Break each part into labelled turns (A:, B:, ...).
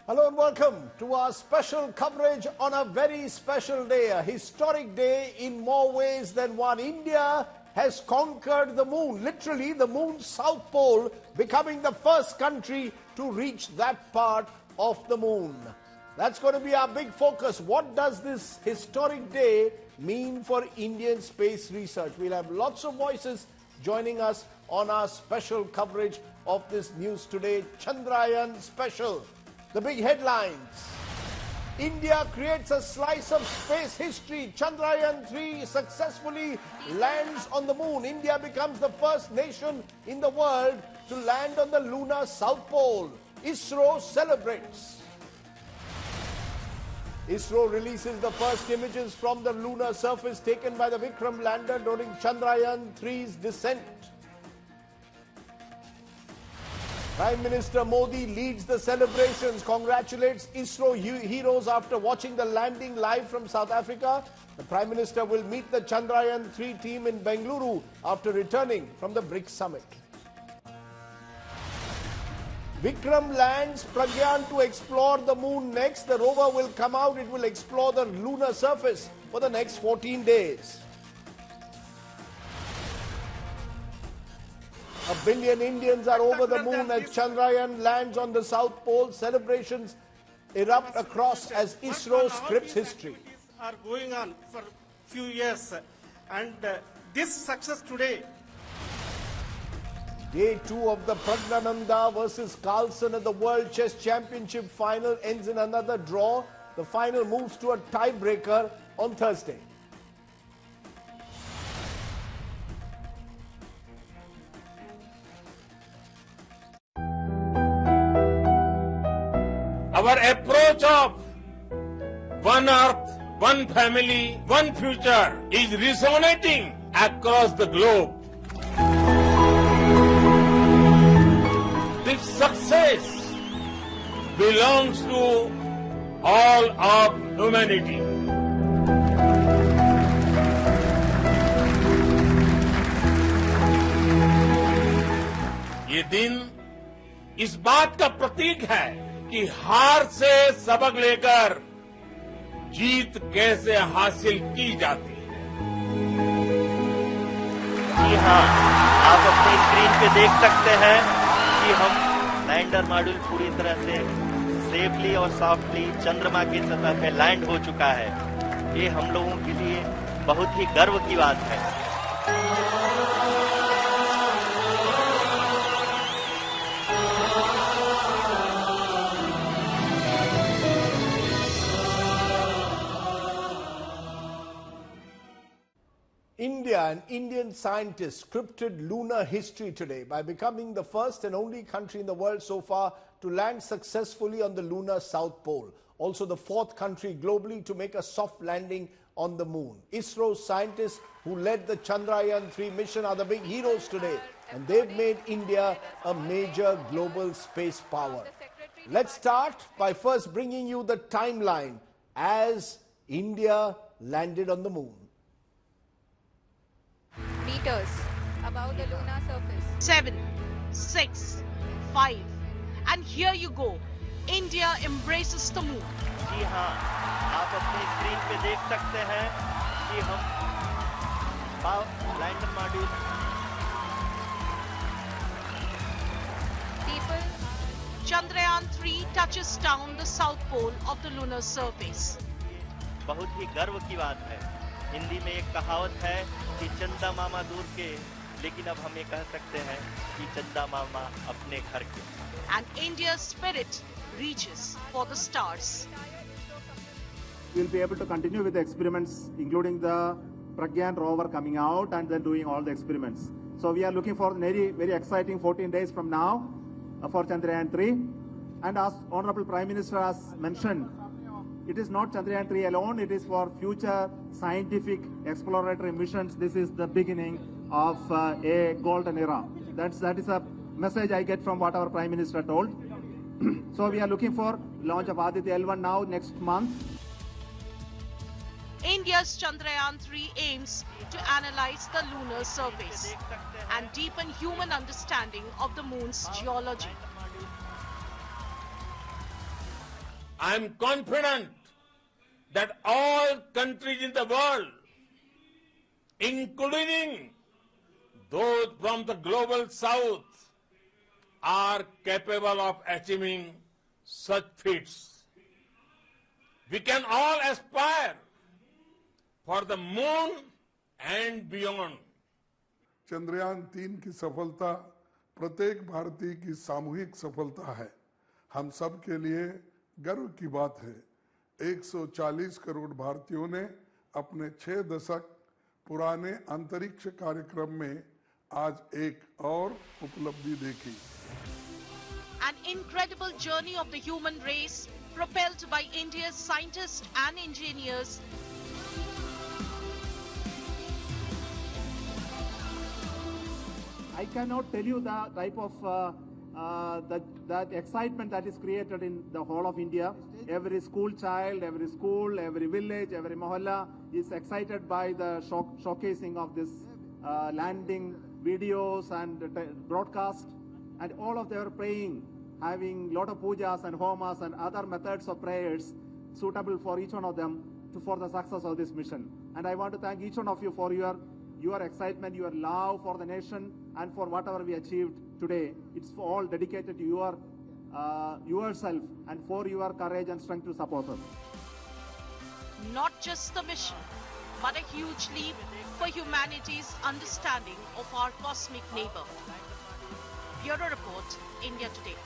A: Hello and welcome to our special coverage on a very special day, a historic day in more ways than one. India has conquered the moon, literally the moon's south pole, becoming the first country to reach that part of the moon. That's going to be our big focus. What does this historic day mean for Indian space research? We'll have lots of voices joining us on our special coverage of this News Today Chandrayaan special. The big headlines. India creates a slice of space history. Chandrayaan 3 successfully lands on the moon. India becomes the first nation in the world to land on the lunar south pole. ISRO celebrates. ISRO releases the first images from the lunar surface taken by the Vikram lander during Chandrayaan 3's descent. Prime Minister Modi leads the celebrations, congratulates ISRO heroes after watching the landing live from South Africa. The Prime Minister will meet the Chandrayaan 3 team in Bengaluru after returning from the BRICS summit. Vikram lands Pragyan to explore the moon next. The rover will come out. It will explore the lunar surface for the next 14 days. 1 billion Indians are over the moon as Chandrayaan lands on the South Pole. Celebrations erupt across as ISRO scripts history.
B: Are going on for few years, and this success today.
A: Day 2 of the Pragnananda versus Carlsen at the World Chess Championship final ends in another draw. The final moves to a tiebreaker on Thursday.
C: Our approach of one earth, one family, one future is resonating across the globe. This success belongs to all of humanity. ये दिन इस बात का प्रतीक है कि हार से सबक लेकर जीत कैसे हासिल की जाती है।
D: जी हाँ, आप अपनी स्क्रीन पे देख सकते हैं कि हम लैंडर मॉड्यूल पूरी तरह से सेफली और सॉफ्टली चंद्रमा की सतह पे लैंड हो चुका है। ये हम लोगों के लिए बहुत ही गर्व की बात है।
A: India and Indian scientists scripted lunar history today by becoming the first and only country in the world so far to land successfully on the lunar south pole. Also the fourth country globally to make a soft landing on the moon. ISRO's scientists who led the Chandrayaan 3 mission are the big heroes today, and they've made India a major global space power. Let's start by first bringing you the timeline as India landed on the moon.
E: Meters above the lunar surface.
F: 7, 6, 5, and here you go. India embraces the moon.
D: जी हाँ, आप अपनी screen पे देख सकते हैं कि हम lander module
E: People.
F: Chandrayaan 3 touches down the south pole of the lunar surface.
D: बहुत ही गर्व की बात है। हिंदी में एक कहावत है कि चंदा मामा दूर के, लेकिन अब हम ये कह सकते हैं कि चंदा मामा अपने घर के।
F: And India's spirit reaches for the stars.
G: We'll be able to continue with the experiments, including the Pragyan rover coming out and then doing all the experiments. So we are looking for very, very exciting 14 days from now for Chandrayaan 3. And as Honorable Prime Minister has mentioned, it is not Chandrayaan 3 alone, it is for future scientific exploratory missions. This is the beginning of a golden era. That is a message I get from what our Prime Minister told. So we are looking for launch of Aditya L1 now next month.
F: India's Chandrayaan 3 aims to analyze the lunar surface and deepen human understanding of the moon's geology.
C: I am confident that all countries in the world, including those from the global south, are capable of achieving such feats. We can all aspire for the moon and beyond.
H: Chandrayaan-3 की सफलता प्रत्येक भारतीय की सामूहिक सफलता है। हम सब के लिए गर्व की बात है। 140 करोड़ भारतीयों ने अपने 6 दशक पुराने अंतरिक्ष कार्यक्रम में आज एक और उपलब्धि देखी।
F: An incredible journey of the human race, propelled by India's scientists and engineers.
G: I cannot tell you the type of that excitement that is created in the whole of India. Every school child, every school, every village, every mohalla is excited by the showcasing of this landing videos and broadcast, and all of them are praying, having lot of pujas and homas and other methods of prayers suitable for each one of them for the success of this mission. And I want to thank each one of you for your excitement, your love for the nation, and for whatever we achieved today. It's all dedicated to yourself and for your courage and strength to support us.
F: Not just the mission, but a huge leap for humanity's understanding of our cosmic neighbor. Bureau Report, India Today.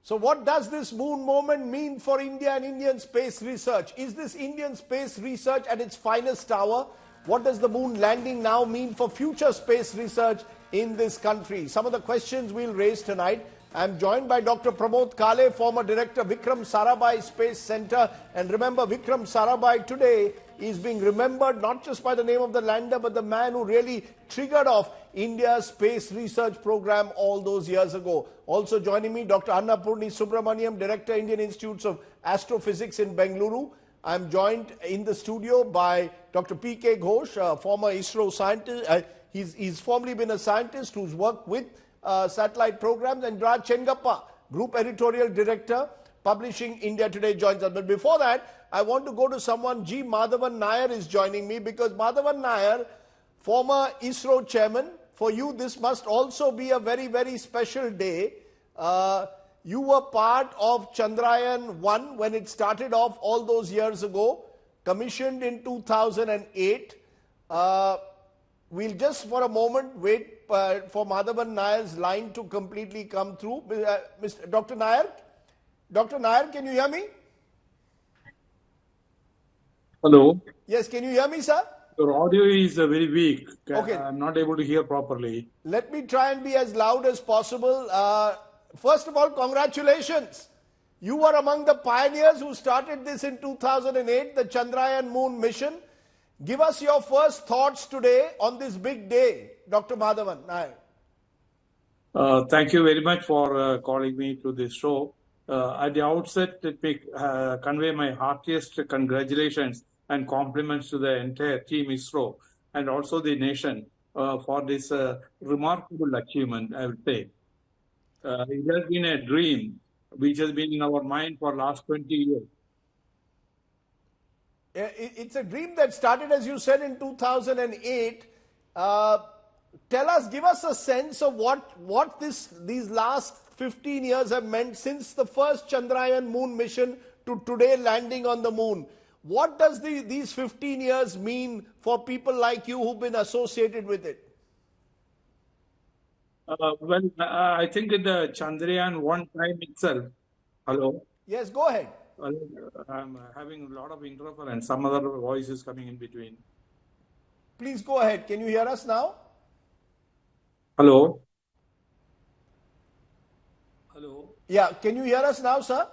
A: So what does this moon moment mean for India and Indian space research? Is this Indian space research at its finest hour? What does the moon landing now mean for future space research in this country? Some of the questions we'll raise tonight. I'm joined by Dr. Pramod Kale, former director, Vikram Sarabhai Space Center. And remember, Vikram Sarabhai today is being remembered not just by the name of the lander, but the man who really triggered off India's space research program all those years ago. Also joining me, Dr. Annapurni Subramaniam, Director, Indian Institutes of Astrophysics in Bengaluru. I'm joined in the studio by Dr. P.K. Ghosh, former ISRO scientist. He's formerly been a scientist who's worked with satellite programs, and Raj Chengappa, Group Editorial Director, Publishing India Today, joins us. But before that, I want to go to someone. G. Madhavan Nair is joining me, because Madhavan Nair, former ISRO chairman, for you this must also be a very, very special day. You were part of Chandrayaan-1 when it started off all those years ago, commissioned in 2008. We'll just for a moment wait for Madhavan Nair's line to completely come through. Mr. Dr. Nair? Dr. Nair, can you hear me?
I: Hello.
A: Yes, can you hear me, sir?
I: Your audio is very weak.
A: Okay.
I: I'm not able to hear properly.
A: Let me try and be as loud as possible. First of all, congratulations. You were among the pioneers who started this in 2008, the Chandrayaan moon mission. Give us your first thoughts today on this big day, Dr. Madhavan Nair.
I: Thank you very much for calling me to this show. At the outset, let me convey my heartiest congratulations and compliments to the entire team ISRO and also the nation for this remarkable achievement, I would say. It has been a dream which has been in our mind for the last 20 years.
A: It's a dream that started, as you said, in 2008. Tell us, give us a sense of what these last 15 years have meant since the first Chandrayaan moon mission to today landing on the moon. What does these 15 years mean for people like you who've been associated with it?
I: I think in the Chandrayaan-1 time itself. Hello?
A: Yes, go ahead.
I: I'm having a lot of interference. Some other voice is coming in between.
A: Please go ahead. Can you hear us now?
I: Hello? Hello?
A: Yeah, can you hear us now, sir?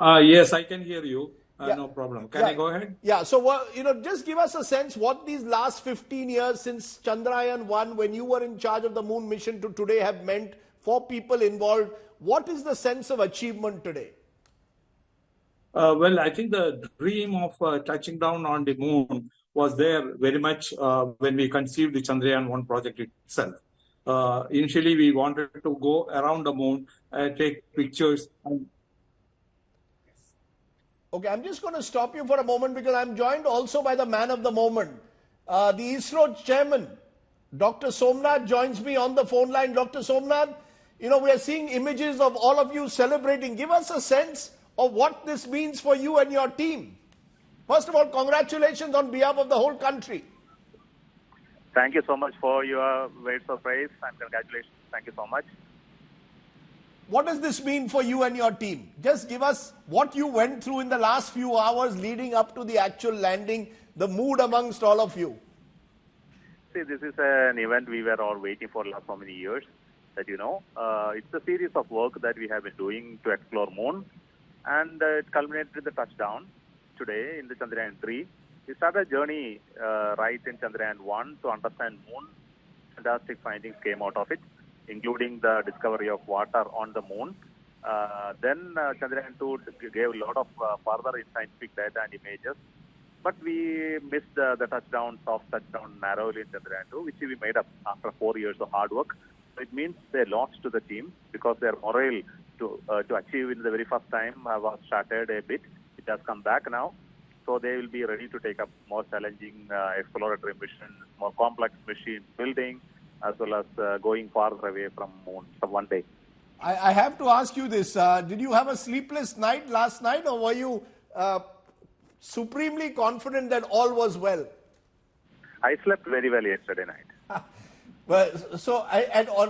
I: Yes, I can hear you.
A: Yeah.
I: No problem. Can I go ahead?
A: Yeah, so just give us a sense what these last 15 years since Chandrayaan-1, when you were in charge of the moon mission, to today have meant for people involved. What is the sense of achievement today?
I: I think the dream of touching down on the moon was there very much when we conceived the Chandrayaan-1 project itself. Initially, we wanted to go around the moon, take pictures.
A: Okay, I'm just going to stop you for a moment because I'm joined also by the man of the moment. The ISRO chairman, Dr. Somanath, joins me on the phone line. Dr. Somanath, we are seeing images of all of you celebrating. Give us a sense of what this means for you and your team. First of all, congratulations on behalf of the whole country.
J: Thank you so much for your words of praise and congratulations. Thank you so much.
A: What does this mean for you and your team? Just give us what you went through in the last few hours leading up to the actual landing, the mood amongst all of you.
J: See, this is an event we were all waiting for last so many years, that it's a series of work that we have been doing to explore moon, and it culminated with the touchdown today in the Chandrayaan-3. We started a journey right in Chandrayaan-1 to understand moon. Fantastic findings came out of it, including the discovery of water on the moon. Then Chandrayaan-2 gave a lot of further scientific data and images. But we missed the touchdown, soft touchdown narrowly in Chandrayaan-2, which we made up after 4 years of hard work. So it means they lost to the team because their morale to achieve in the very first time was shattered a bit. It has come back now. So they will be ready to take up more challenging exploratory missions, more complex machine building, as well as going farther away from moon one day.
A: I have to ask you this. Did you have a sleepless night last night, or were you supremely confident that all was well?
J: I slept very well yesterday night.
A: Well, so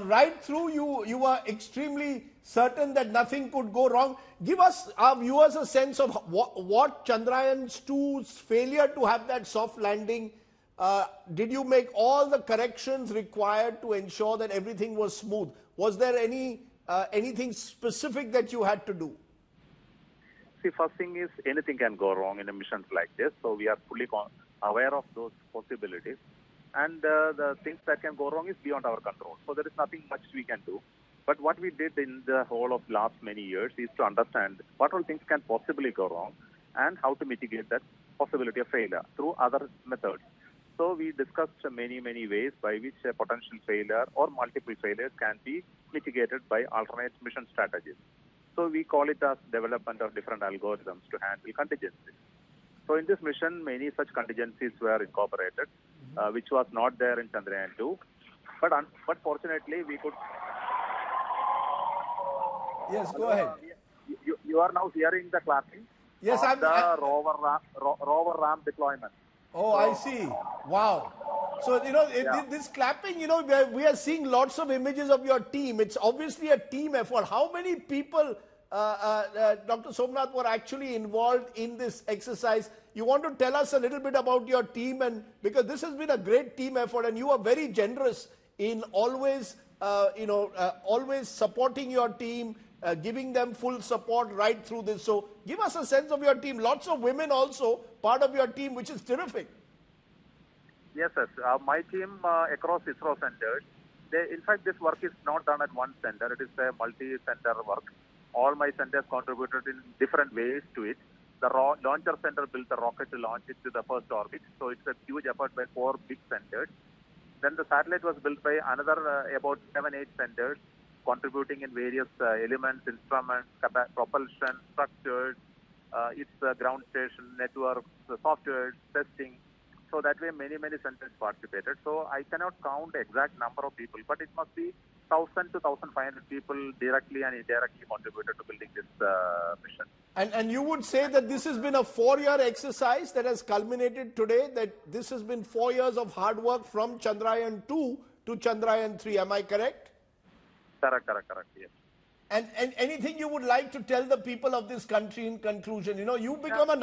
A: right through you were extremely certain that nothing could go wrong. Give us, our viewers, a sense of what Chandrayaan-2's failure to have that soft landing. Did you make all the corrections required to ensure that everything was smooth? Was there anything specific that you had to do?
J: See, first thing is anything can go wrong in a mission like this. So we are fully aware of those possibilities. And the things that can go wrong is beyond our control. So there is nothing much we can do. But what we did in the whole of last many years is to understand what all things can possibly go wrong and how to mitigate that possibility of failure through other methods. So we discussed many ways by which a potential failure or multiple failures can be mitigated by alternate mission strategies. So we call it as development of different algorithms to handle contingencies. So in this mission, many such contingencies were incorporated, which was not there in Chandrayaan-2. But fortunately, we could...
A: Yes, go ahead.
J: You are now hearing the clapping.
A: Yes,
J: of the rover ramp deployment.
A: Oh, I see. Wow. So, this clapping, we are seeing lots of images of your team. It's obviously a team effort. How many people, Dr. Somanath, were actually involved in this exercise? You want to tell us a little bit about your team, and because this has been a great team effort, and you are very generous in always, always supporting your team, giving them full support right through this. So give us a sense of your team. Lots of women also part of your team, which is terrific.
J: Yes, sir. My team across ISRO centers, in fact, this work is not done at one center. It is a multi-center work. All my centers contributed in different ways to it. The launcher center built the rocket to launch it to the first orbit. So it's a huge effort by 4 big centers. Then the satellite was built by another about 7-8 centers, contributing in various elements, instruments, propulsion, structures, its ground station, networks, software, testing. So that way many centers participated. So I cannot count the exact number of people, but it must be 1,000 to 1,500 people directly and indirectly contributed to building this mission.
A: And you would say that this has been a 4-year exercise that has culminated today, that this has been 4 years of hard work from Chandrayaan-2 to Chandrayaan-3. Am I correct?
J: Correct, yes.
A: And anything you would like to tell the people of this country in conclusion? You become a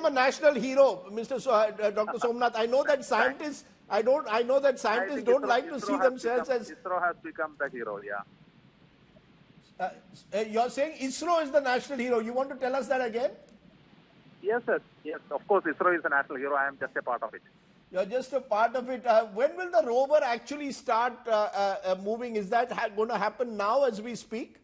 A: national hero, Dr. Somanath. I know that scientists don't like to see themselves as...
J: ISRO has become the hero, yeah.
A: You're saying ISRO is the national hero. You want to tell us that again?
J: Yes, sir. Yes, of course, ISRO is the national hero. I am just a part of it.
A: You're just a part of it. When will the rover actually start moving? Is that going to happen now as we speak?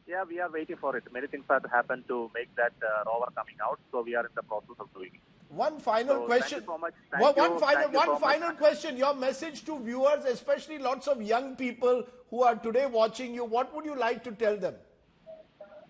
J: Yeah, we are waiting for it. Many things have to happen to make that rover coming out. So we are in the process of doing it.
A: One final
J: So,
A: question.
J: Thank you so much.
A: One final question. Your message to viewers, especially lots of young people who are today watching you, what would you like to tell them?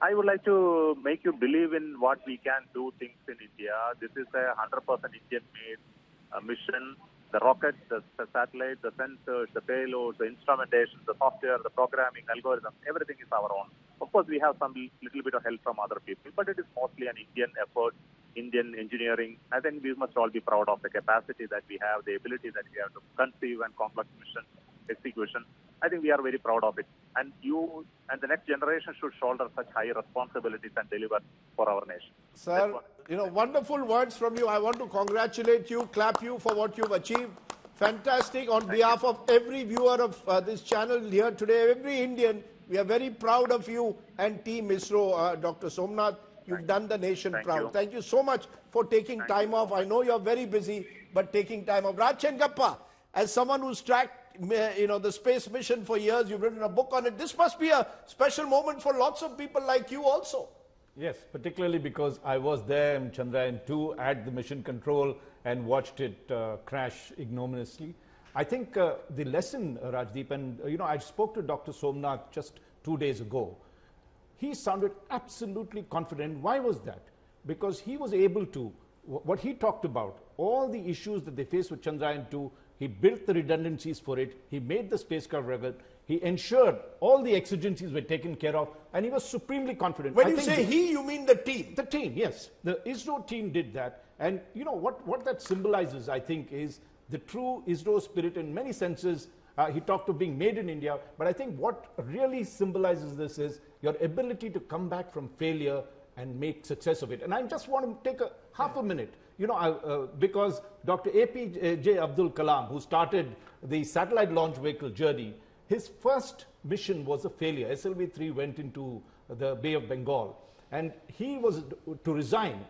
J: I would like to make you believe in what we can do things in India. This is a 100% Indian-made mission. The rockets, the satellites, the sensors, the payloads, the instrumentation, the software, the programming, algorithms, everything is our own. Of course, we have some little bit of help from other people, but it is mostly an Indian effort, Indian engineering. I think we must all be proud of the capacity that we have, the ability that we have to conceive and complex mission execution. I think we are very proud of it. And you and the next generation should shoulder such high responsibilities and deliver for our nation.
A: Sir, wonderful words from you. I want to congratulate you, clap you for what you've achieved. Fantastic. On behalf of every viewer of this channel here today, every Indian, we are very proud of you and Team ISRO, Dr. Somanath. You've done the nation proud. Thank you so much for taking time off. I know you're very busy, but taking time off. Raj Chengappa, as someone who's tracked the space mission for years, you've written a book on it. This must be a special moment for lots of people like you also.
K: Yes, particularly because I was there in Chandrayaan-2 at the mission control and watched it crash ignominiously. I think the lesson, Rajdeep, and I spoke to Dr. Somanath just 2 days ago. He sounded absolutely confident. Why was that? Because he was able to, what he talked about, all the issues that they faced with Chandrayaan-2, he built the redundancies for it, he made the spacecraft rugged, he ensured all the exigencies were taken care of, and he was supremely confident.
A: When you say he, you mean the team?
K: The team, yes. The ISRO team did that. And what that symbolizes, I think, is the true ISRO spirit in many senses. He talked of being made in India, but I think what really symbolizes this is your ability to come back from failure and make success of it. And I just want to take half a minute, because Dr. APJ Abdul Kalam, who started the satellite launch vehicle journey, his first mission was a failure. SLV-3 went into the Bay of Bengal, and he was to resign.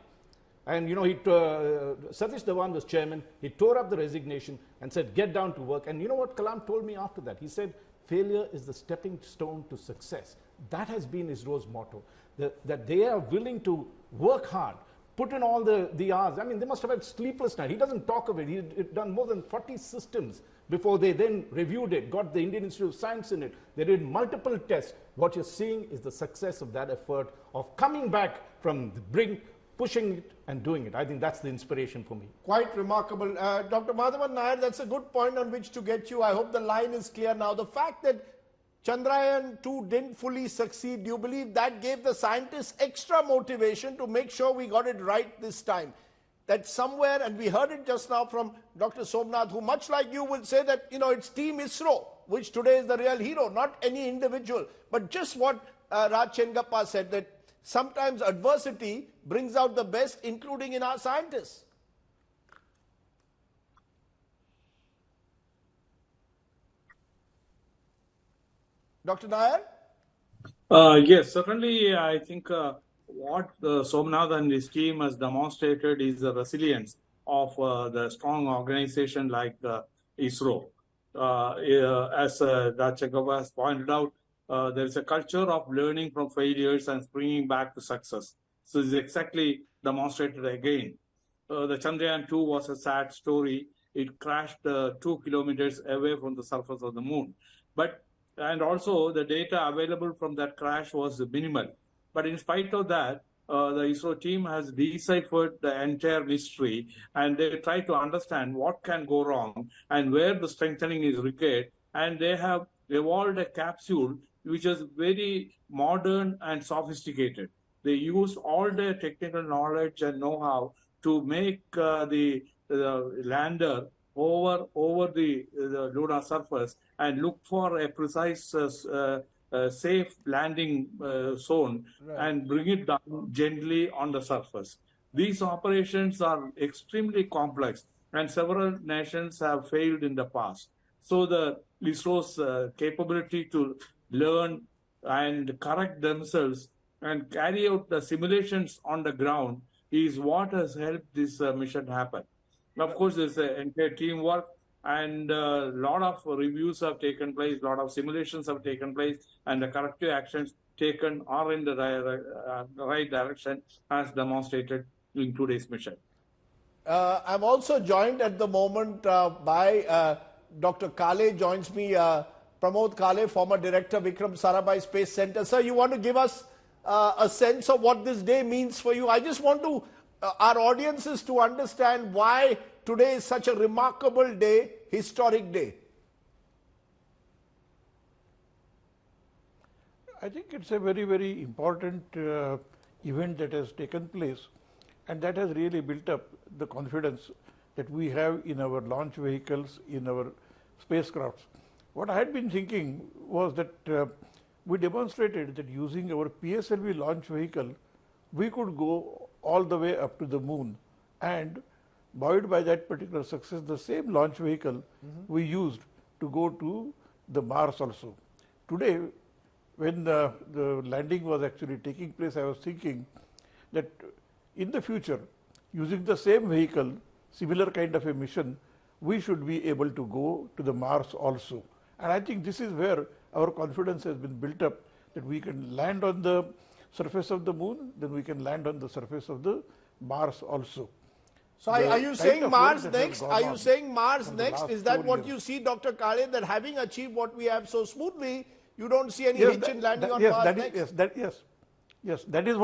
K: And Satish Dhawan was chairman. He tore up the resignation and said, get down to work. And you know what Kalam told me after that? He said, failure is the stepping stone to success. That has been ISRO's motto, that they are willing to work hard, put in all the hours. I mean, they must have had sleepless nights. He doesn't talk of it. He had done more than 40 systems before they then reviewed it, got the Indian Institute of Science in it. They did multiple tests. What you're seeing is the success of that effort of coming back from the brink, pushing it and doing it. I think that's the inspiration for me.
A: Quite remarkable. Dr. Madhavan Nair, that's a good point on which to get you. I hope the line is clear now. The fact that Chandrayaan-2 didn't fully succeed, do you believe that gave the scientists extra motivation to make sure we got it right this time? That somewhere, and we heard it just now from Dr. Somanath, who much like you will say that, it's Team ISRO, which today is the real hero, not any individual. But just what Raj Chengappa said, that sometimes adversity brings out the best, including in our scientists. Dr. Nair?
I: Yes, certainly I think what Somanath and his team has demonstrated is the resilience of the strong organization like ISRO. As Raj Chengappa has pointed out, there is a culture of learning from failures and springing back to success. So this is exactly demonstrated again. The Chandrayaan-2 was a sad story. It crashed 2 kilometers away from the surface of the moon. And also the data available from that crash was minimal. But in spite of that, the ISRO team has deciphered the entire mystery, and they try to understand what can go wrong and where the strengthening is required. And they have evolved a capsule which is very modern and sophisticated. They used all their technical knowledge and know-how to make the lander over the lunar surface and look for a precise, safe landing zone, and bring it down gently on the surface. These operations are extremely complex, and several nations have failed in the past. So the ISRO's capability to learn and correct themselves and carry out the simulations on the ground is what has helped this mission happen. Of course, there's entire teamwork, and a lot of reviews have taken place, a lot of simulations have taken place, and the corrective actions taken are in the right direction as demonstrated in today's mission.
A: I'm also joined at the moment by Dr. Kale, joins me, Pramod Kale, former director, Vikram Sarabhai Space Center. Sir, you want to give us a sense of what this day means for you? I just want to, our audiences to understand why today is such a remarkable day, historic day.
L: I think it's a very, very important event that has taken place, and that has really built up the confidence that we have in our launch vehicles, in our spacecrafts. What I had been thinking was that we demonstrated that using our PSLV launch vehicle, we could go all the way up to the moon, and buoyed by that particular success, the same launch vehicle we used to go to the Mars also. Today, when the landing was actually taking place, I was thinking that in the future, using the same vehicle, similar kind of a mission, we should be able to go to the Mars also. And I think this is where our confidence has been built up, that we can land on the surface of the moon, then we can land on the surface of the Mars also.
A: So are you saying Mars next? Are you saying Mars next? Is that what you see, Dr. Kale, that having achieved what we have so smoothly, you don't see any hitch in landing on Mars next?
L: Yes, that is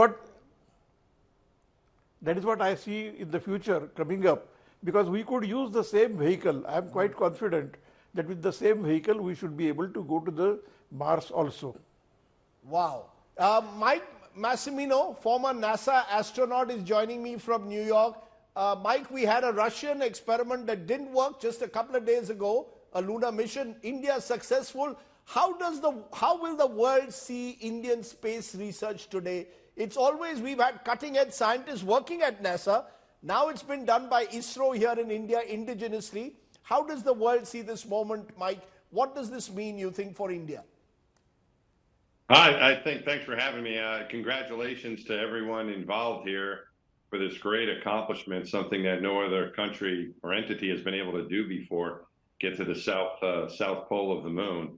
L: what I see in the future coming up, because we could use the same vehicle. I am quite confident that with the same vehicle we should be able to go to the Mars also.
A: Wow. Mike Massimino, former NASA astronaut, is joining me from New York. Mike, we had a Russian experiment that didn't work just a couple of days ago, a lunar mission. India successful. How will the world see Indian space research today? It's always, we've had cutting edge scientists working at NASA. Now it's been done by ISRO here in India indigenously. How does the world see this moment, Mike? What does this mean, you think, for India?
M: Hi, thanks for having me. Congratulations to everyone involved here for this great accomplishment, something that no other country or entity has been able to do before, get to the south pole of the moon.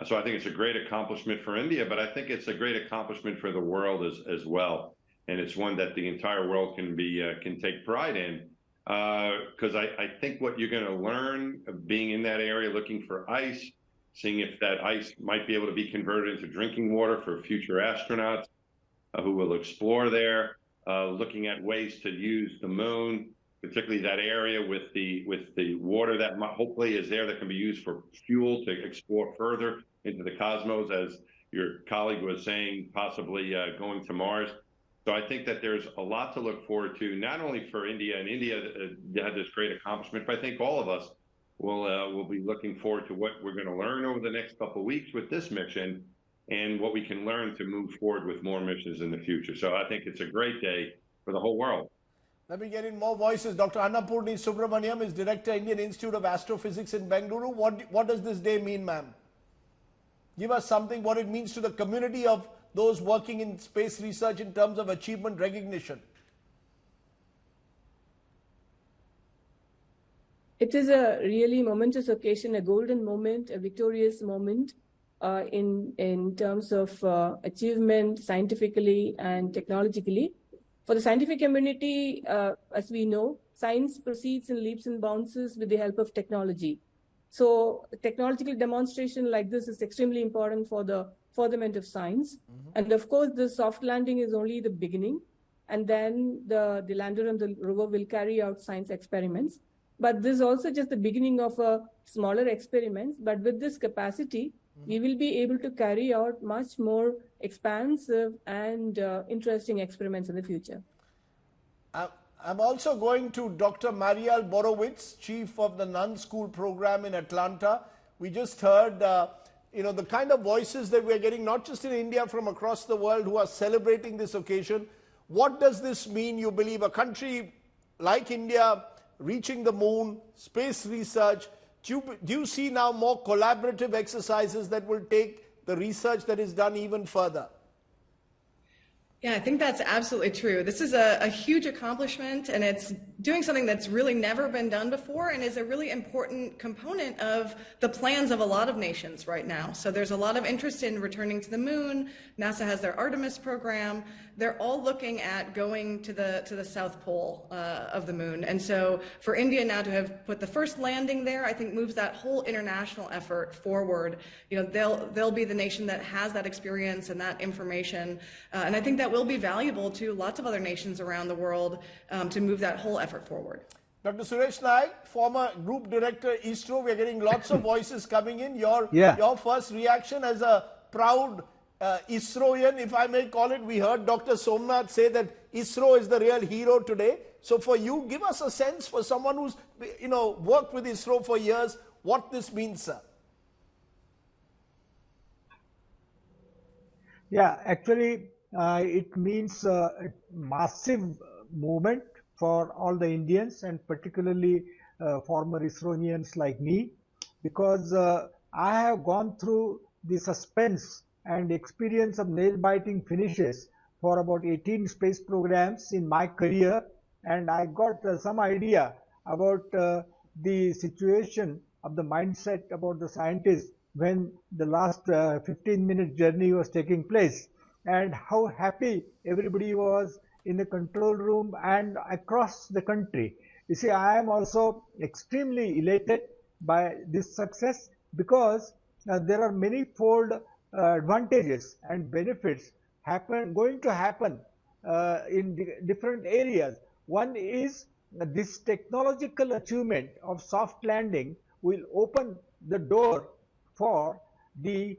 M: So I think it's a great accomplishment for India, but I think it's a great accomplishment for the world as well. And it's one that the entire world can take pride in. Because I think what you're going to learn being in that area, looking for ice, seeing if that ice might be able to be converted into drinking water for future astronauts who will explore there, looking at ways to use the moon, particularly that area with the water that hopefully is there that can be used for fuel to explore further into the cosmos, as your colleague was saying, possibly going to Mars. So I think that there's a lot to look forward to, not only for India, and India had this great accomplishment, but I think all of us will be looking forward to what we're going to learn over the next couple of weeks with this mission, and what we can learn to move forward with more missions in the future. So I think it's a great day for the whole world.
A: Let me get in more voices. Dr. Annapurni Subramaniam is Director, Indian Institute of Astrophysics in Bengaluru. What does this day mean, ma'am? Give us something, what it means to the community of those working in space research in terms of achievement recognition.
N: It is a really momentous occasion, a golden moment, a victorious moment in terms of achievement scientifically and technologically. For the scientific community, as we know, science proceeds in leaps and bounds with the help of technology. So technological demonstration like this is extremely important for the furtherment of science. And of course, the soft landing is only the beginning. And then the lander and the rover will carry out science experiments. But this is also just the beginning of a smaller experiments. But with this capacity, we will be able to carry out much more expansive and interesting experiments in the future.
A: I'm also going to Dr. Mariel Borowitz, Chief of the Nunn School Program in Atlanta. We just heard, the kind of voices that we're getting, not just in India, from across the world who are celebrating this occasion. What does this mean, you believe, a country like India reaching the moon, space research? Do you see now more collaborative exercises that will take the research that is done even further?
O: Yeah, I think that's absolutely true. This is a huge accomplishment, and it's doing something that's really never been done before and is a really important component of the plans of a lot of nations right now. So there's a lot of interest in returning to the moon. NASA has their Artemis program. They're all looking at going to the South Pole of the moon. And so for India now to have put the first landing there, I think moves that whole international effort forward. You know, they'll be the nation that has that experience and that information. And I think that will be valuable to lots of other nations around the world to move that whole effort forward.
A: Dr. Suresh Naik, former Group Director, ISRO, we are getting lots of voices coming in. Your first reaction as a proud ISROian, if I may call it. We heard Dr. Somanath say that ISRO is the real hero today. So for you, give us a sense for someone who's worked with ISRO for years, what this means, sir.
P: Yeah, actually, it means a massive movement for all the Indians and particularly former ISROians like me, because I have gone through the suspense and experience of nail-biting finishes for about 18 space programs in my career, and I got some idea about the situation of the mindset about the scientists when the last 15-minute journey was taking place, and how happy everybody was in the control room and across the country. You see, I am also extremely elated by this success because there are many-fold advantages and benefits going to happen in different areas. One is this technological achievement of soft landing will open the door for the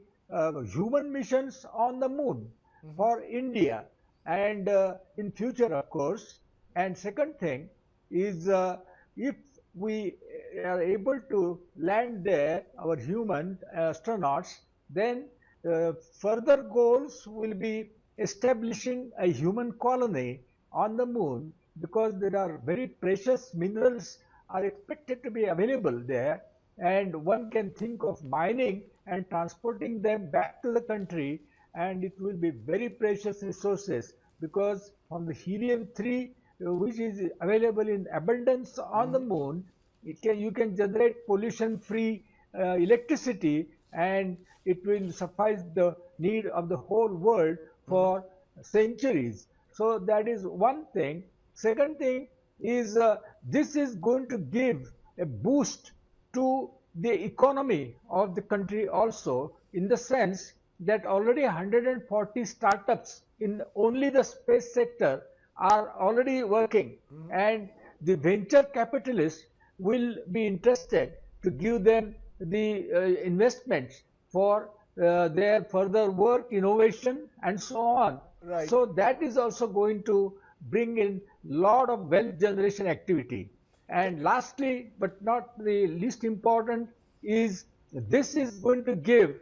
P: human missions on the moon for India and in future, of course. And second thing is if we are able to land there, our human astronauts, then further goals will be establishing a human colony on the moon, because there are very precious minerals are expected to be available there, and one can think of mining and transporting them back to the country, and it will be very precious resources, because from the helium-3 which is available in abundance on the moon, you can generate pollution-free electricity, and it will suffice the need of the whole world for centuries. So that is one thing. Second thing is this is going to give a boost to the economy of the country also, in the sense that already 140 startups in only the space sector are already working, and the venture capitalists will be interested to give them the investments for their further work, innovation, and so on.
A: Right.
P: So that is also going to bring in lot of wealth generation activity. And lastly, but not the least important, is this is going to give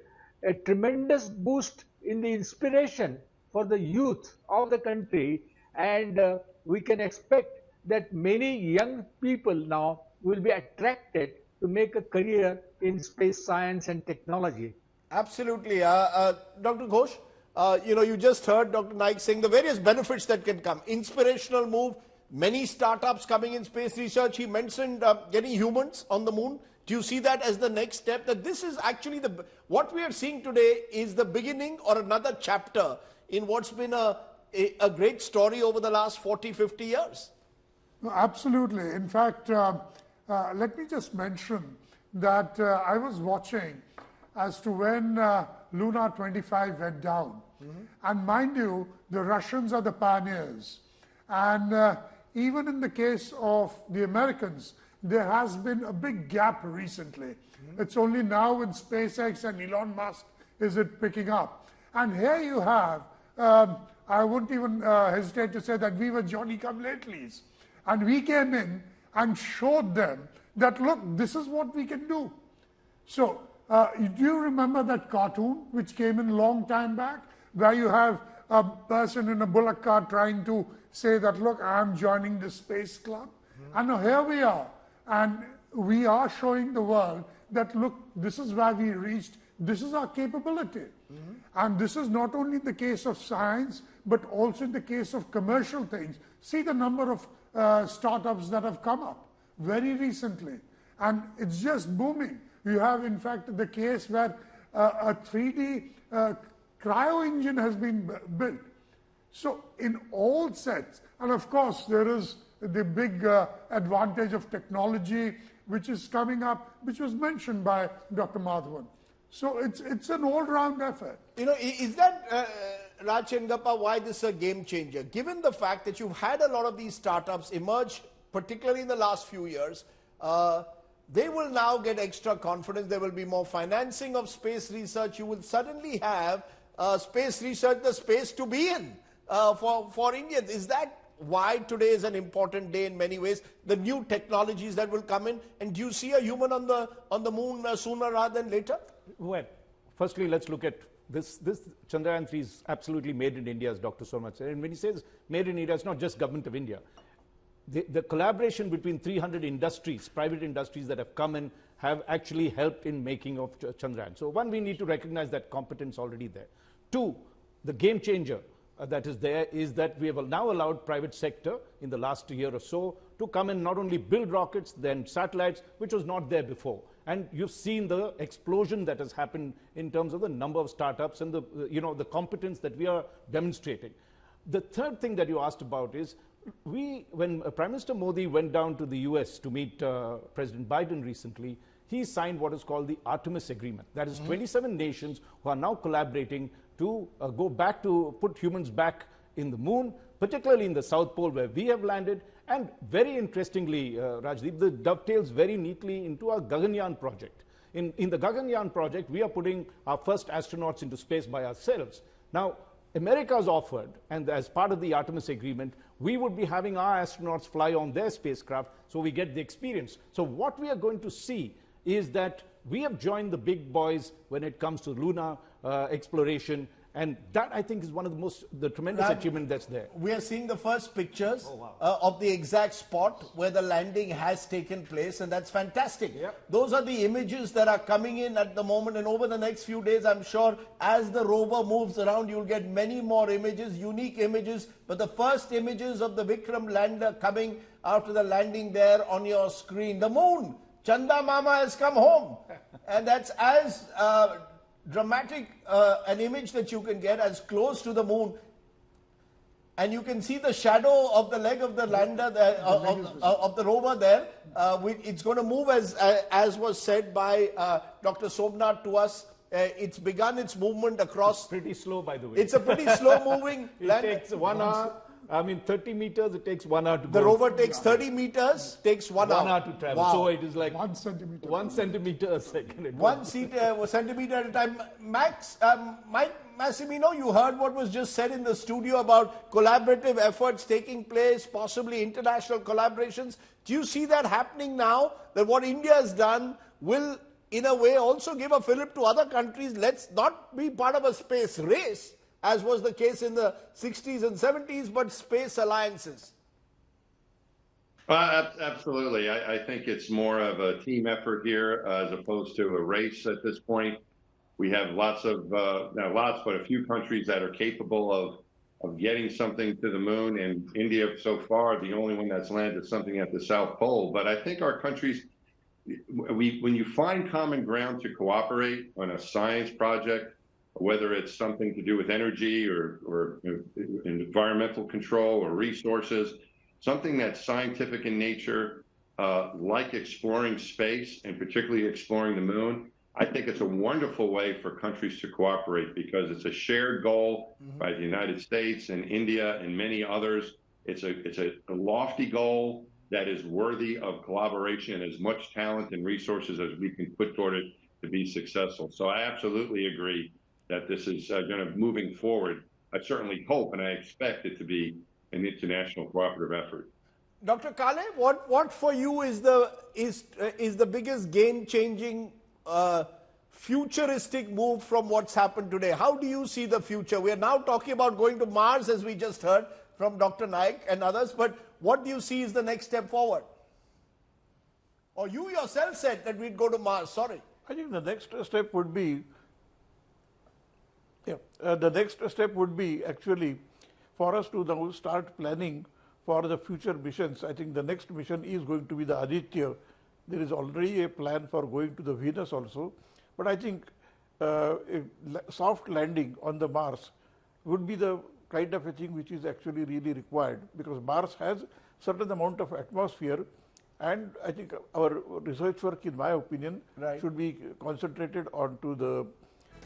P: a tremendous boost in the inspiration for the youth of the country, and we can expect that many young people now will be attracted to make a career in space science and technology.
A: Absolutely. Dr. Ghosh, you just heard Dr. Naik saying the various benefits that can come. Inspirational move, many startups coming in space research. He mentioned getting humans on the moon. Do you see that as the next step? That this is actually what we are seeing today is the beginning or another chapter in what's been a great story over the last 40, 50 years.
H: No, absolutely. In fact, let me just mention that I was watching as to when Lunar 25 went down. And mind you, the Russians are the pioneers. And even in the case of the Americans, there has been a big gap recently. It's only now with SpaceX and Elon Musk is it picking up. And here you have, I wouldn't even hesitate to say that we were Johnny-come-latelys. And we came in and showed them that, look, this is what we can do. So, do you remember that cartoon which came in a long time back, where you have a person in a bullock cart trying to say that, look, I'm joining the space club? And now here we are. And we are showing the world that, look, this is where we reached, this is our capability.
Q: And this is not only the case of science, but also in the case of commercial things. See the number of startups that have come up very recently. And it's just booming. You have, in fact, the case where a 3D cryo engine has been built. So in all sets, and of course there is the big advantage of technology which is coming up, which was mentioned by Dr. Madhavan. So it's an all-round effort.
A: You know, is that, Raj Chengappa, why this is a game changer? Given the fact that you've had a lot of these startups emerge, particularly in the last few years, they will now get extra confidence. There will be more financing of space research. You will suddenly have space research, the space to be in for Indians. Is that why today is an important day in many ways? The new technologies that will come in, and do you see a human on the moon sooner rather than later?
K: Well, firstly, let's look at this. Chandrayaan 3 is absolutely made in India, as Dr. Somanath said. And when he says made in India, it's not just government of India. The collaboration between 300 industries, private industries that have come in, have actually helped in making of Chandrayaan. So one, we need to recognize that competence already there. Two, the game changer that is there is that we have now allowed private sector in the last year or so to come and not only build rockets, then satellites, which was not there before. And you've seen the explosion that has happened in terms of the number of startups and the competence that we are demonstrating. The third thing that you asked about is, when Prime Minister Modi went down to the US to meet President Biden recently, he signed what is called the Artemis Agreement. That is 27 nations who are now collaborating to go back to put humans back in the moon, particularly in the South Pole where we have landed. And very interestingly, Rajdeep, this dovetails very neatly into our Gaganyaan project. In the Gaganyaan project, we are putting our first astronauts into space by ourselves. Now, America has offered, and as part of the Artemis Agreement, we would be having our astronauts fly on their spacecraft so we get the experience. So what we are going to see is that we have joined the big boys when it comes to lunar exploration, and that, I think, is one of the tremendous achievement that's there.
A: We are seeing the first pictures of the exact spot where the landing has taken place, and that's fantastic. Yep. Those are the images that are coming in at the moment, and over the next few days, I'm sure, as the rover moves around, you'll get many more images, unique images. But the first images of the Vikram lander coming after the landing there on your screen. The moon, Chanda Mama has come home. And that's as dramatic an image that you can get, as close to the moon. And you can see the shadow of the leg of the lander there, of the rover there. It's going to move as was said by Dr. Somanath to us. It's begun its movement across.
K: It's pretty slow, by the way.
A: It's a pretty slow moving lander.
K: It takes 1 hour. I mean, 30 meters, it takes 1 hour to go.
A: The rover takes 30 meters, takes 1 hour.
K: 1 hour to travel.
A: Wow.
K: So it is like
Q: 1 centimeter.
K: 1 centimeter a second.
A: 1 centimeter at a time. Mike Massimino, you heard what was just said in the studio about collaborative efforts taking place, possibly international collaborations. Do you see that happening now? That what India has done will, in a way, also give a fillip to other countries? Let's not be part of a space race, as was the case in the 60s and 70s, but space alliances.
M: Absolutely. I think it's more of a team effort here as opposed to a race at this point. We have lots of, not lots, but a few countries that are capable of getting something to the moon. And India, so far, the only one that's landed something at the South Pole. But I think our countries, when you find common ground to cooperate on a science project, whether it's something to do with energy or environmental control or resources, something that's scientific in nature, like exploring space and particularly exploring the moon, I think it's a wonderful way for countries to cooperate because it's a shared goal by the United States and India and many others. It's a lofty goal that is worthy of collaboration and as much talent and resources as we can put toward it to be successful. So I absolutely agree that this is going to, moving forward, I certainly hope and I expect it to be an international cooperative effort.
A: Dr. Kale, what for you is the biggest game-changing, futuristic move from what's happened today? How do you see the future? We are now talking about going to Mars, as we just heard from Dr. Naik and others, but what do you see is the next step forward? Or you yourself said that we'd go to Mars, sorry.
L: I think the next step would be the next step would be actually for us to now start planning for the future missions. I think the next mission is going to be the Aditya. There is already a plan for going to the Venus also. But I think a soft landing on the Mars would be the kind of a thing which is actually really required, because Mars has certain amount of atmosphere, and I think our research work, in my opinion, should be concentrated onto the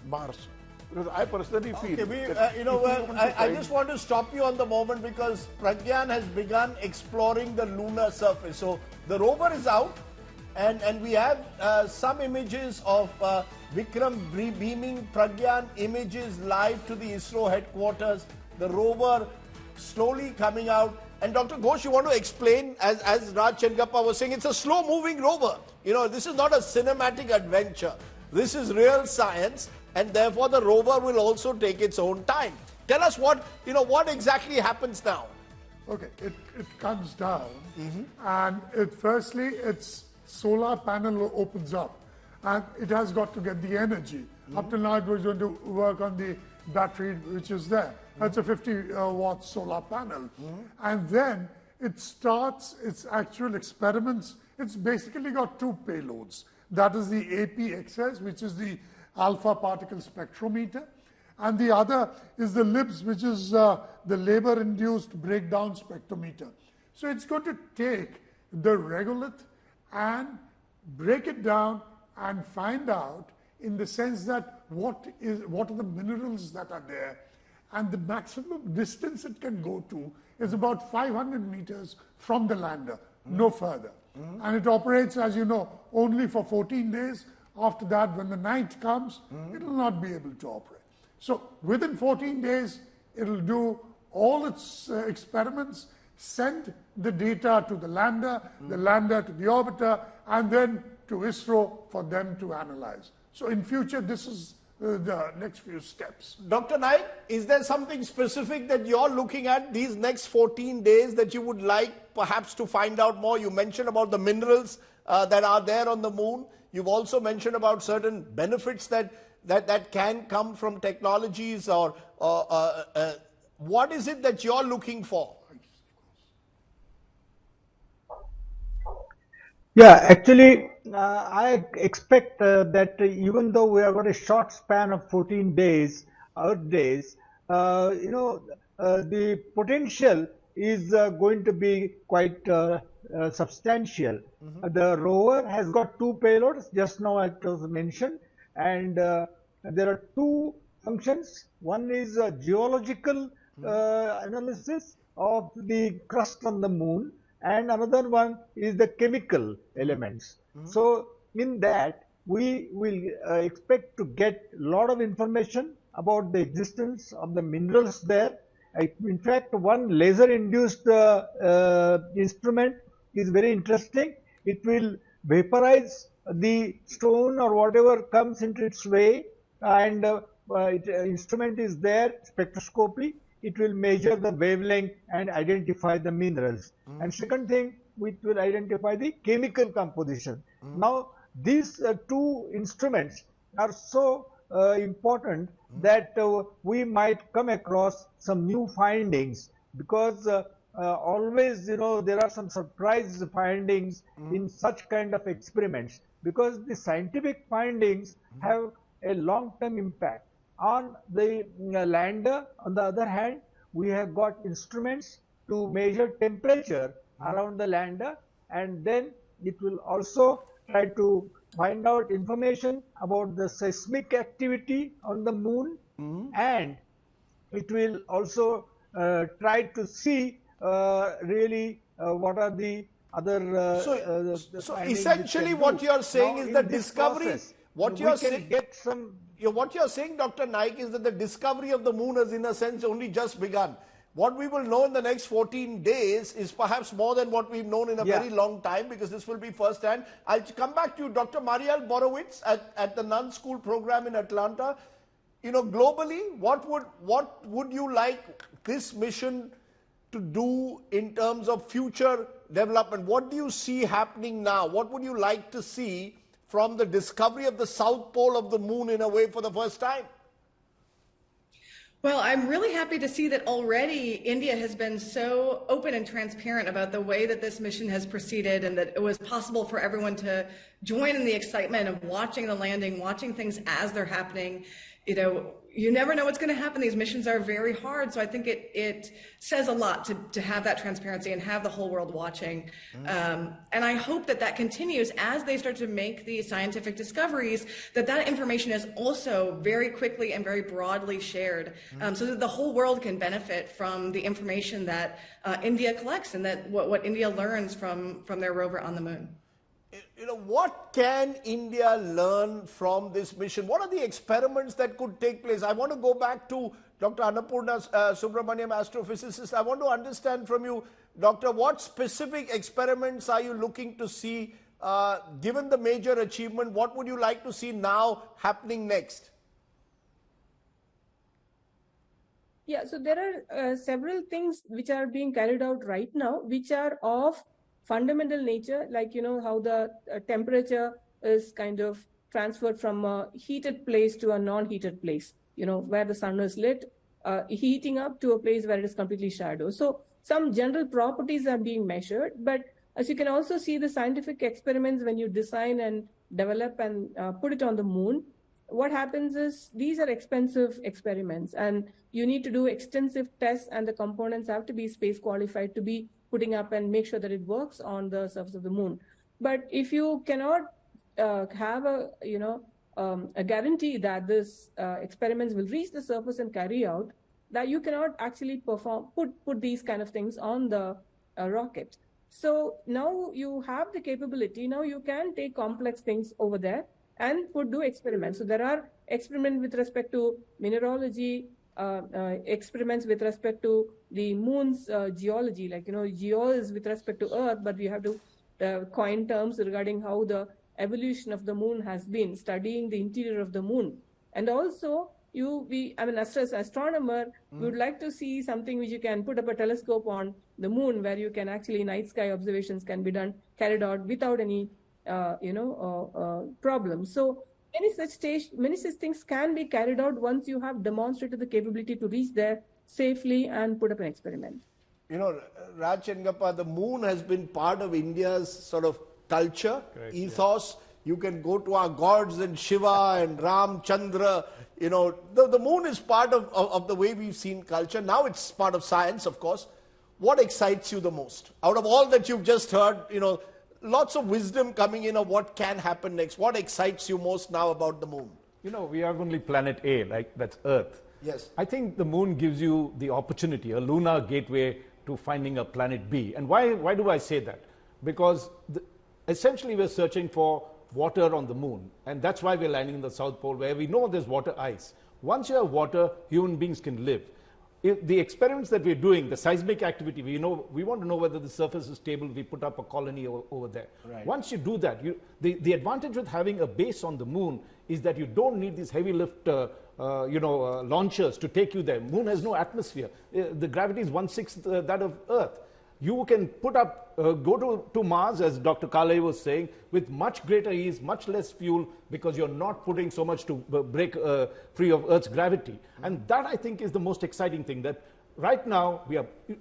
L: Mars. Because I personally feel
A: I just want to stop you on the moment, because Pragyan has begun exploring the lunar surface. So the rover is out, and we have some images of Vikram beaming Pragyan images live to the ISRO headquarters. The rover slowly coming out. And Dr. Ghosh, you want to explain, as Raj Chengappa was saying, it's a slow-moving rover. This is not a cinematic adventure. This is real science, and therefore the rover will also take its own time. Tell us what exactly happens now.
Q: Okay, it comes down, and firstly, its solar panel opens up, and it has got to get the energy. Up till now, it was going to work on the battery which is there. That's a 50-watt solar panel. And then it starts its actual experiments. It's basically got two payloads. That is the APXS, which is the alpha particle spectrometer. And the other is the LIBS, which is the labor-induced breakdown spectrometer. So it's going to take the regolith and break it down and find out, in the sense that what are the minerals that are there. And the maximum distance it can go to is about 500 meters from the lander, no further. And it operates, as you know, only for 14 days. After that, when the night comes, it will not be able to operate. So within 14 days, it will do all its experiments, send the data to the lander to the orbiter, and then to ISRO for them to analyze. So in future, this is the next few steps.
A: Dr. Naik, is there something specific that you're looking at these next 14 days that you would like perhaps to find out more? You mentioned about the minerals that are there on the moon. You've also mentioned about certain benefits that can come from technologies, or what is it that you're looking for?
P: Yeah, actually, I expect that even though we have got a short span of 14 days, Earth days, the potential is going to be quite substantial. The rover has got two payloads, just now it was mentioned, and there are two functions. One is geological analysis of the crust on the moon, and another one is the chemical elements. So in that, we will expect to get a lot of information about the existence of the minerals there. In fact, one laser-induced instrument is very interesting. It will vaporize the stone or whatever comes into its way, and instrument is there, spectroscopy. It will measure the wavelength and identify the minerals. And second thing, it will identify the chemical composition. Now, these two instruments are so important that we might come across some new findings, because always, there are some surprise findings in such kind of experiments, because the scientific findings have a long-term impact. On the lander, on the other hand, we have got instruments to measure temperature around the lander, and then it will also try to find out information about the seismic activity on the moon, and it will also try to see really what are the other
A: so essentially what you are saying is the discovery. What you are saying, what you are saying, Dr. Naik, is that the discovery of the moon has, in a sense, only just begun. What we will know in the next 14 days is perhaps more than what we've known in a very long time, because this will be first hand. I'll come back to you, Dr. Mariel Borowitz at the Nunn School program in Atlanta. Globally, what would you like this mission to do in terms of future development? What do you see happening now? What would you like to see from the discovery of the south pole of the moon in a way for the first time?
O: Well, I'm really happy to see that already India has been so open and transparent about the way that this mission has proceeded, and that it was possible for everyone to join in the excitement of watching the landing, watching things as they're happening. You know, you never know what's going to happen. These missions are very hard. So I think it says a lot to have that transparency and have the whole world watching. And I hope that that continues as they start to make these scientific discoveries, that information is also very quickly and very broadly shared, so that the whole world can benefit from the information that India collects and that what India learns from their rover on the moon.
A: You know, what can India learn from this mission? What are the experiments that could take place? I want to go back to Dr. Annapurna Subramaniam, astrophysicist. I want to understand from you, Doctor, what specific experiments are you looking to see? Given the major achievement, what would you like to see now happening next?
N: Yeah, so there are several things which are being carried out right now, which are of fundamental nature, like, you know, how the temperature is kind of transferred from a heated place to a non-heated place, you know, where the sun is lit, heating up to a place where it is completely shadow. So some general properties are being measured, but as you can also see, the scientific experiments, when you design and develop and put it on the moon, what happens is these are expensive experiments and you need to do extensive tests, and the components have to be space qualified to be putting up and make sure that it works on the surface of the moon. But if you cannot have a guarantee that this experiments will reach the surface and carry out, that you cannot actually put these kind of things on the rocket. So now you have the capability, now you can take complex things over there and do experiments. So there are experiments with respect to mineralogy, experiments with respect to the moon's geology, like, you know, geo is with respect to Earth, but we have to coin terms regarding how the evolution of the moon has been, studying the interior of the moon. And also, as an astronomer, we would like to see something which you can put up a telescope on the moon, where you can actually night sky observations can be carried out without any problems. So many such things can be carried out once you have demonstrated the capability to reach there safely and put up an experiment.
A: You know, Raj Chengappa, the moon has been part of India's sort of culture, ethos. Yeah. You can go to our gods and Shiva and Ram, Chandra. You know, the moon is part of the way we've seen culture. Now it's part of science, of course. What excites you the most? Out of all that you've just heard, you know, lots of wisdom coming in of what can happen next. What excites you most now about the moon?
K: You know, we are only planet A, like that's Earth.
A: Yes.
K: I think the moon gives you the opportunity, a lunar gateway to finding a planet B. And why do I say that? Because essentially we're searching for water on the moon. And that's why we're landing in the South Pole, where we know there's water ice. Once you have water, human beings can live. If the experiments that we're doing, the seismic activity, we want to know whether the surface is stable, we put up a colony over there. Right. Once you do that, the advantage with having a base on the moon is that you don't need these heavy lift launchers to take you there. Moon has no atmosphere. The gravity is 1/6 that of Earth. You can put up, go to Mars, as Dr. Kale was saying, with much greater ease, much less fuel, because you're not putting so much to break free of Earth's gravity. And that, I think, is the most exciting thing, that right now,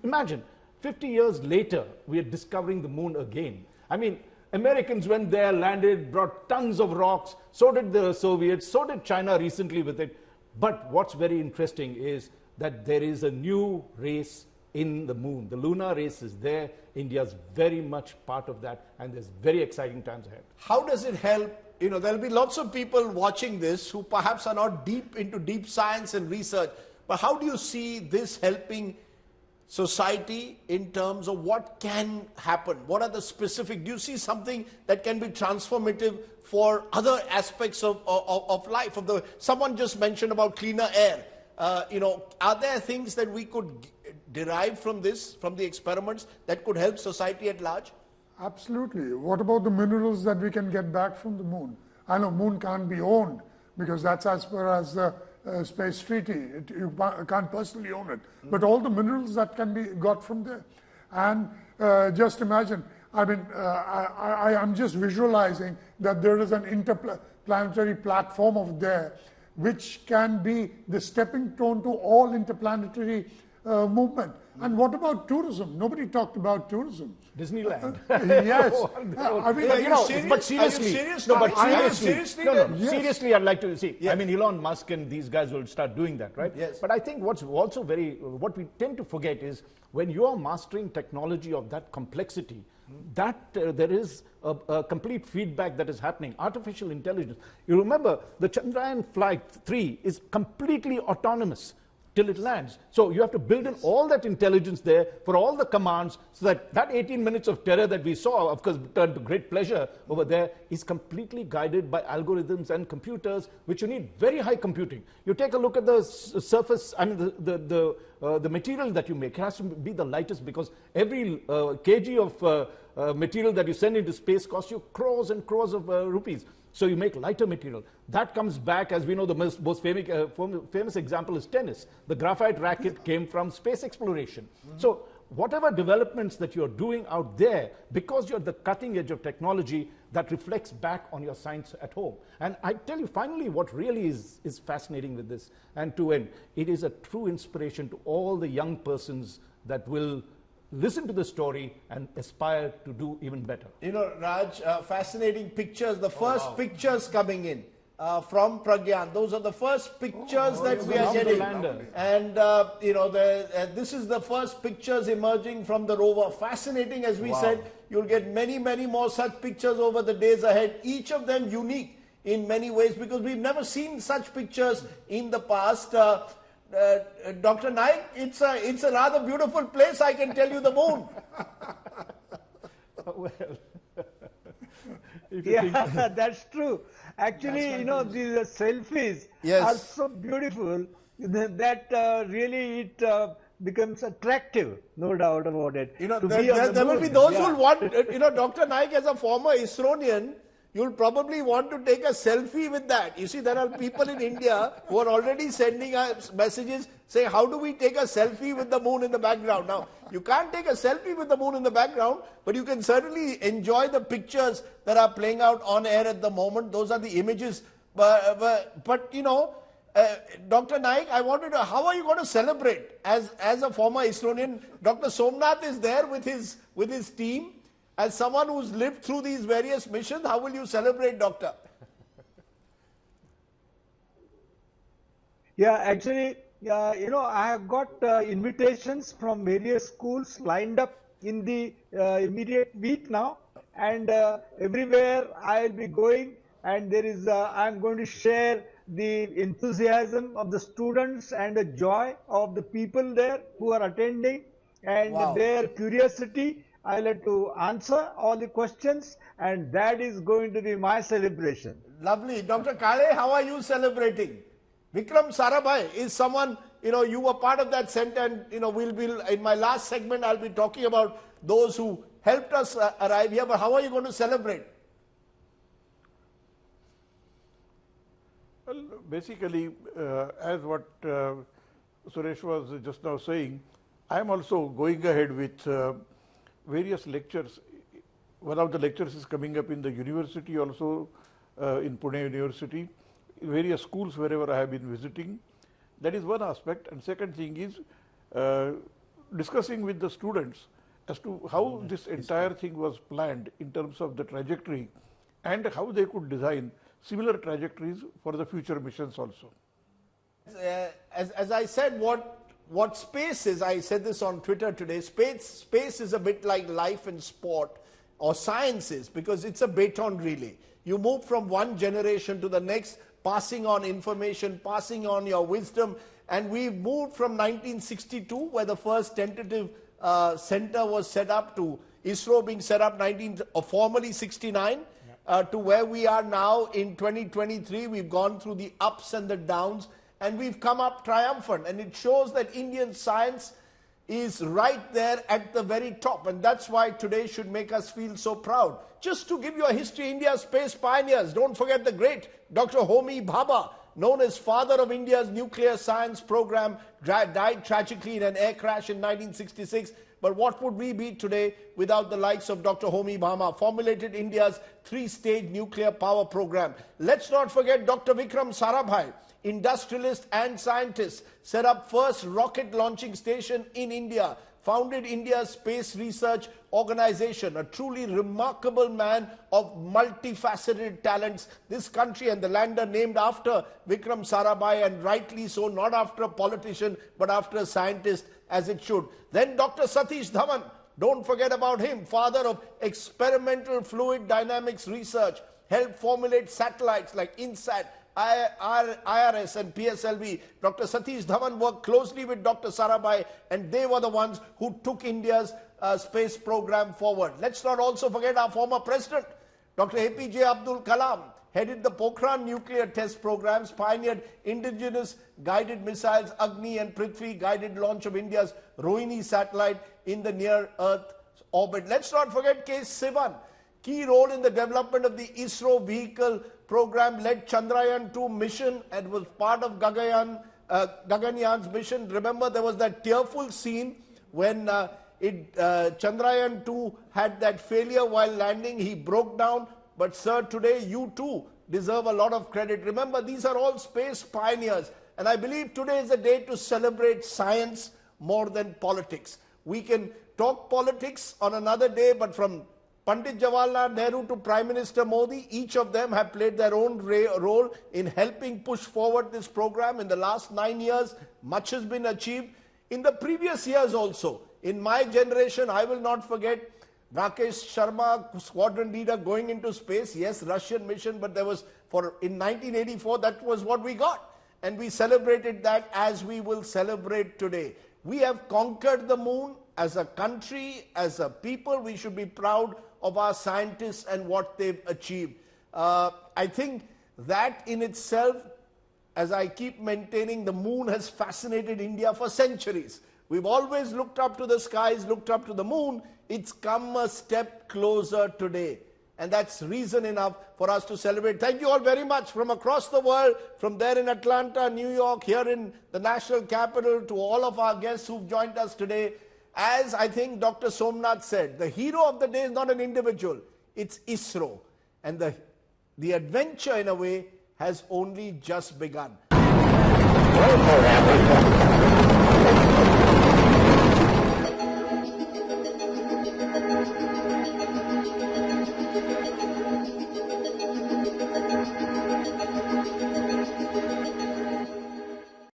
K: imagine, 50 years later, we are discovering the moon again. I mean, Americans went there, landed, brought tons of rocks, so did the Soviets, so did China recently with it. But what's very interesting is that there is a new race in the moon. The lunar race is there. India's very much part of that, and there's very exciting times ahead.
A: How does it help? You know, there'll be lots of people watching this who perhaps are not deep into deep science and research, but how do you see this helping society in terms of what can happen? What are the specific, do you see something that can be transformative for other aspects of life? Someone just mentioned about cleaner air. Are there things that we could derive from this, from the experiments, that could help society at large?
Q: Absolutely. What about the minerals that we can get back from the moon? I know moon can't be owned because that's as per as the space treaty. You can't personally own it. But all the minerals that can be got from there. And just imagine, I mean, I'm just visualizing that there is an interplanetary platform over there which can be the stepping stone to all interplanetary movement. And what about tourism? Nobody talked about tourism.
K: Disneyland.
Q: Yes.
K: I mean, but seriously, seriously, I'd like to see. Yes. I mean, Elon Musk and these guys will start doing that, right?
A: Yes.
K: But I think what's also what we tend to forget is when you are mastering technology of that complexity, that there is a complete feedback that is happening. Artificial intelligence. You remember the Chandrayaan Flight 3 is completely autonomous till it lands. So you have to build in all that intelligence there for all the commands so that 18 minutes of terror that we saw, of course, turned to great pleasure over there, is completely guided by algorithms and computers, which you need very high computing. You take a look at the surface, I mean, the material that you make. It has to be the lightest because every kg of material that you send into space costs you crores and crores of rupees. So you make lighter material. That comes back, as we know, the most famous example is tennis. The graphite racket came from space exploration. So whatever developments that you're doing out there, because you're at the cutting edge of technology, that reflects back on your science at home. And I tell you, finally, what really is fascinating with this, and to end, it is a true inspiration to all the young persons that will listen to the story and aspire to do even better.
A: You know, Raj, fascinating pictures. The first pictures coming in from Pragyan. Those are the first pictures that we are getting. And, you know, this is the first pictures emerging from the rover. Fascinating, as we said. You'll get many, many more such pictures over the days ahead. Each of them unique in many ways because we've never seen such pictures in the past. Dr. Naik, it's a rather beautiful place, I can tell you, the moon.
P: Well, yeah, that's true. Actually, you know, these selfies are so beautiful that really it becomes attractive, no doubt about it.
A: You know, there will be those who will want, you know, Dr. Naik, as a former ISROian, you'll probably want to take a selfie with that. You see, there are people in India who are already sending us messages saying, how do we take a selfie with the moon in the background? Now, you can't take a selfie with the moon in the background, but you can certainly enjoy the pictures that are playing out on air at the moment. Those are the images. But you know, Dr. Naik, I wanted to, how are you going to celebrate? As a former ISROian, Dr. Somanath is there with his team. As someone who's lived through these various missions, how will you celebrate, Doctor?
P: Yeah, actually, you know, I have got invitations from various schools lined up in the immediate week now, and everywhere I will be going, and there is, I'm going to share the enthusiasm of the students and the joy of the people there who are attending, and their curiosity. I'll have to answer all the questions, and that is going to be my celebration.
A: Lovely. Dr. Kale, how are you celebrating? Vikram Sarabhai is someone, you know, you were part of that center, and, you know, we'll be, in my last segment, I'll be talking about those who helped us arrive here, but how are you going to celebrate?
L: Well, basically, as what Suresh was just now saying, I am also going ahead with various lectures. One of the lectures is coming up in the university also, in Pune University, various schools wherever I have been visiting. That is one aspect. And second thing is discussing with the students as to how this entire thing was planned in terms of the trajectory and how they could design similar trajectories for the future missions also.
A: As I said, what space is, I said this on Twitter today, space is a bit like life and sport or sciences, because it's a baton relay. You move from one generation to the next, passing on information, passing on your wisdom, and we've moved from 1962, where the first tentative center was set up, to ISRO being set up formally 69, to where we are now in 2023. We've gone through the ups and the downs, and we've come up triumphant, and it shows that Indian science is right there at the very top, and that's why today should make us feel so proud. Just to give you a history, India's space pioneers, don't forget the great Dr. Homi Bhabha, known as father of India's nuclear science program, died tragically in an air crash in 1966. But what would we be today without the likes of Dr. Homi Bhabha, formulated India's 3-stage nuclear power program. Let's not forget Dr. Vikram Sarabhai. industrialist and scientist, set up first rocket launching station in India, founded India's space research organization, a truly remarkable man of multifaceted talents. This country and the lander named after Vikram Sarabhai, and rightly so, not after a politician, but after a scientist, as it should. Then Dr. Satish Dhawan, don't forget about him, father of experimental fluid dynamics research, helped formulate satellites like INSAT, IRS and PSLV. Dr. Satish Dhawan worked closely with Dr. Sarabhai, and they were the ones who took India's space program forward. Let's not also forget our former president, Dr. APJ Abdul Kalam, headed the Pokhran nuclear test programs, pioneered indigenous guided missiles, Agni and Prithvi, guided launch of India's Rohini satellite in the near-Earth orbit. Let's not forget K. Sivan, key role in the development of the ISRO vehicle program, led Chandrayaan-2 mission and was part of Gaganyaan mission. Remember, there was that tearful scene when Chandrayaan-2 had that failure while landing. He broke down. But sir, today you too deserve a lot of credit. Remember, these are all space pioneers. And I believe today is a day to celebrate science more than politics. We can talk politics on another day, but from Pandit Jawaharlal Nehru to Prime Minister Modi, each of them have played their own role in helping push forward this program. In the last 9 years, much has been achieved. In the previous years also, in my generation, I will not forget Rakesh Sharma, squadron leader, going into space. Yes, Russian mission, but there was, in 1984, that was what we got. And we celebrated that as we will celebrate today. We have conquered the moon. As a country, as a people, we should be proud of our scientists and what they've achieved. I think that in itself, as I keep maintaining, the moon has fascinated India for centuries. We've always looked up to the skies, looked up to the moon. It's come a step closer today. And that's reason enough for us to celebrate. Thank you all very much from across the world, from there in Atlanta, New York, here in the national capital, to all of our guests who've joined us today. As I think Dr. Somanath said, the hero of the day is not an individual, it's ISRO. And the adventure, in a way, has only just begun.